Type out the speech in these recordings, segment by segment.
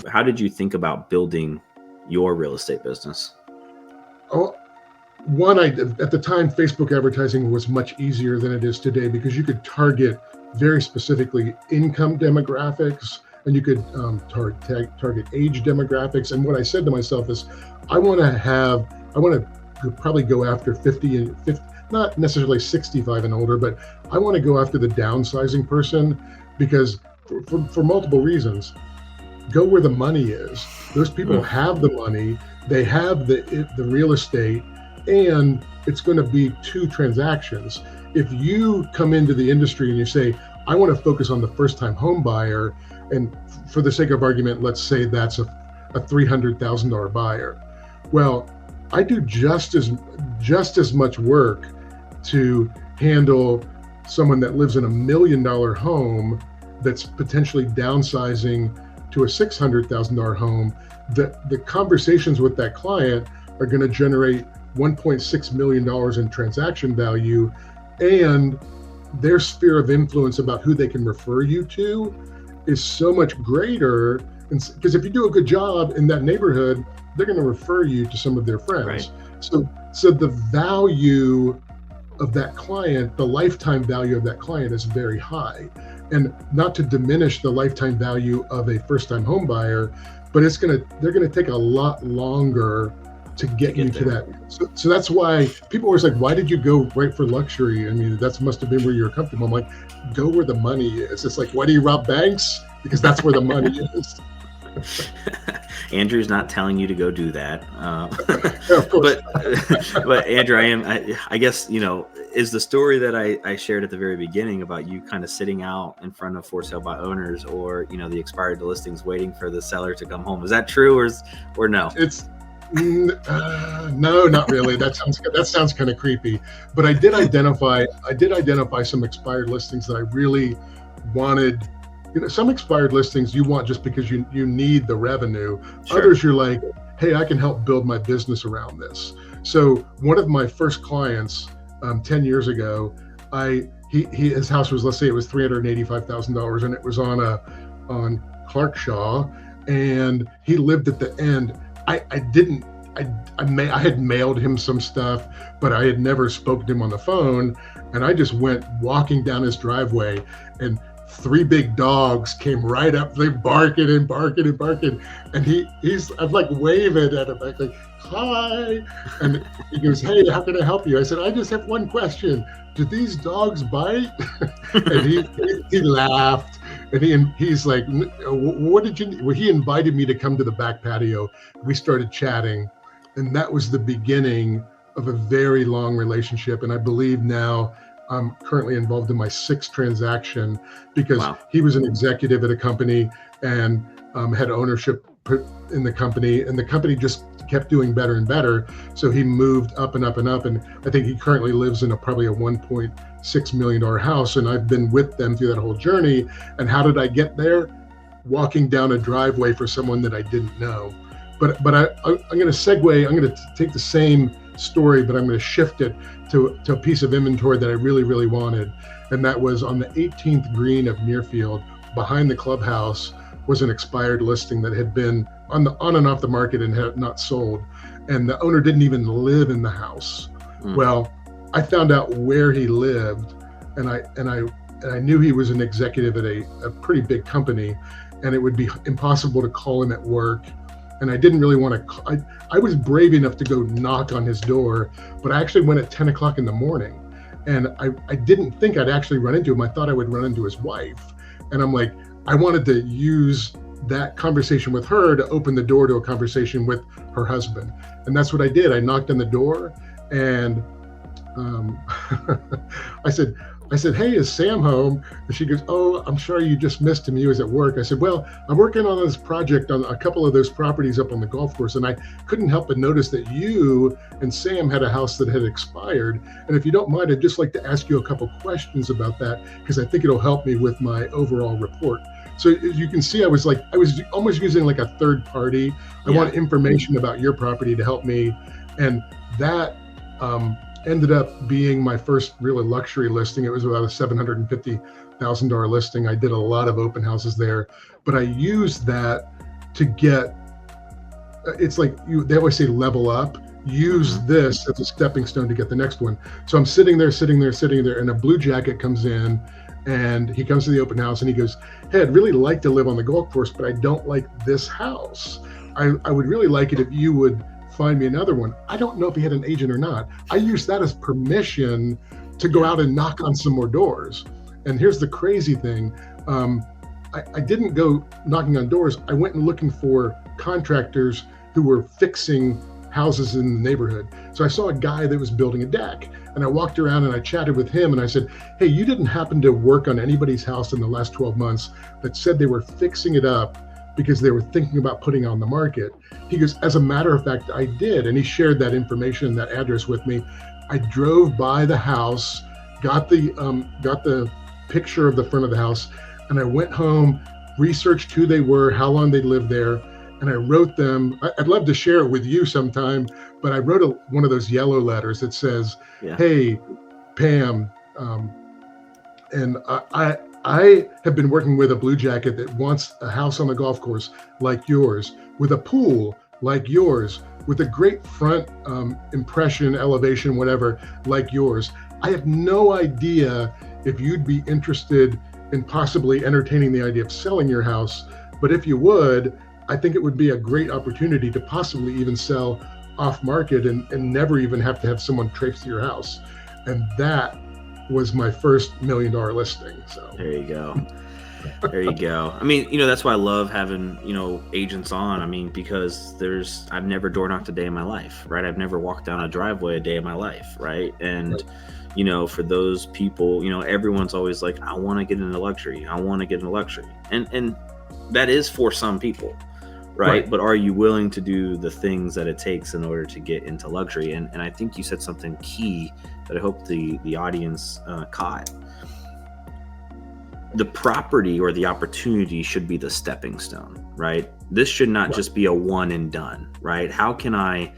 how did you think about building your real estate business? Oh, one, at the time, Facebook advertising was much easier than it is today because you could target very specifically income demographics, and you could target age demographics. And what I said to myself is, I want to probably go after 50 and 50, not necessarily 65 and older, but I want to go after the downsizing person because for multiple reasons. Go where the money is. Those people have the money, they have the real estate, and it's going to be 2 transactions. If you come into the industry and you say, I want to focus on the first-time home buyer, and for the sake of argument, let's say that's a $300,000 buyer. Well, I do just as much work to handle someone that lives in $1 million home that's potentially downsizing to a $600,000 home. The conversations with that client are going to generate $1.6 million in transaction value, and their sphere of influence about who they can refer you to is so much greater. Because if you do a good job in that neighborhood, they're going to refer you to some of their friends. Right. So the value of that client, the lifetime value of that client is very high. And not to diminish the lifetime value of a first-time home buyer, but they're gonna take a lot longer to get you to that. So that's why people are always like, why did you go right for luxury? I mean, that must have been where you're comfortable. I'm like, go where the money is. It's like, why do you rob banks? Because that's where the money is. Andrew's not telling you to go do that. Yeah, of course. But Andrew, I guess, is the story that I shared at the very beginning about you kind of sitting out in front of for sale by owners or, the expired listings waiting for the seller to come home. Is that true or no? It's no, not really. That sounds kind of creepy, but I did identify some expired listings that I really wanted. Some expired listings you want just because you need the revenue. Sure. Others you're like, hey, I can help build my business around this. So one of my first clients 10 years ago, his house was, let's say it was $385,000, and it was on Clarkshaw, and he lived at the end. I had mailed him some stuff, but I had never spoken to him on the phone, and I just went walking down his driveway, and 3 big dogs came right up. They barking and barking and barking, and I'm like waving at him, like hi, and he goes, hey, how can I help you? I said, I just have one question. Do these dogs bite? And he laughed, and he's like, what did you? Well, he invited me to come to the back patio. We started chatting, and that was the beginning of a very long relationship. And I believe now I'm currently involved in my 6th transaction because he was an executive at a company and had ownership in the company, and the company just kept doing better and better. So he moved up and up and up, and I think he currently lives in probably a $1.6 million house. And I've been with them through that whole journey. And how did I get there? Walking down a driveway for someone that I didn't know. But I'm going to segue. I'm going to take the same story, but I'm going to shift it to a piece of inventory that I really, really wanted. And that was on the 18th green of Muirfield, behind the clubhouse, was an expired listing that had been on and off the market and had not sold. And the owner didn't even live in the house. Well, I found out where he lived, and I knew he was an executive at a pretty big company, and it would be impossible to call him at work. And I didn't really want to, I was brave enough to go knock on his door, but I actually went at 10 o'clock in the morning. And I didn't think I'd actually run into him. I thought I would run into his wife. And I'm like, I wanted to use that conversation with her to open the door to a conversation with her husband. And that's what I did. I knocked on the door, and I said, hey, is Sam home? And she goes, oh, I'm sorry, you just missed him. He was at work. I said, well, I'm working on this project on a couple of those properties up on the golf course, and I couldn't help but notice that you and Sam had a house that had expired. And if you don't mind, I'd just like to ask you a couple questions about that, because I think it'll help me with my overall report. So as you can see, I was almost using like a third party. I want information about your property to help me. And that ended up being my first really luxury listing. It was about a $750,000 listing. I did a lot of open houses there, but I used that to get. It's like they always say level up. Use this as a stepping stone to get the next one. So I'm sitting there, and a blue jacket comes in, and he comes to the open house, and he goes, "Hey, I'd really like to live on the golf course, but I don't like this house. I would really like it if you would find me another one." I don't know if he had an agent or not. I used that as permission to go out and knock on some more doors. And here's the crazy thing. I didn't go knocking on doors. I went and looking for contractors who were fixing houses in the neighborhood. So I saw a guy that was building a deck, and I walked around and I chatted with him, and I said, "Hey, you didn't happen to work on anybody's house in the last 12 months that said they were fixing it up because they were thinking about putting it on the market?" He goes, "As a matter of fact, I did." And he shared that information, that address with me. I drove by the house, got the picture of the front of the house, and I went home, researched who they were, how long they lived there, and I wrote them. I'd love to share it with you sometime, but I wrote one of those yellow letters that says, "Hey, Pam, and I have been working with a blue jacket that wants a house on the golf course like yours, with a pool like yours, with a great front impression, elevation, whatever, like yours. I have no idea if you'd be interested in possibly entertaining the idea of selling your house, but if you would, I think it would be a great opportunity to possibly even sell off market and never even have to have someone traipse to your house." And that was my first $1 million listing. So there you go. There you go. I mean, that's why I love having, agents on. I mean, because I've never door knocked a day in my life, right? I've never walked down a driveway a day in my life, right? And, for those people, everyone's always like, "I want to get into luxury. I want to get into luxury." And that is for some people, right? But are you willing to do the things that it takes in order to get into luxury? And I think you said something key that I hope the audience caught. The property or the opportunity should be the stepping stone, right? This should not just be a one and done, right? How can I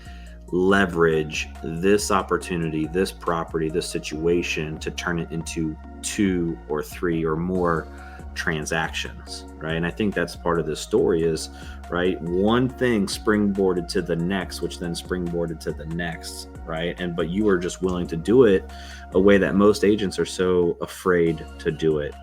leverage this opportunity, this property, this situation to turn it into 2 or 3 or more transactions, right? And I think that's part of this story is, right, one thing springboarded to the next, which then springboarded to the next, right? But you are just willing to do it a way that most agents are so afraid to do it.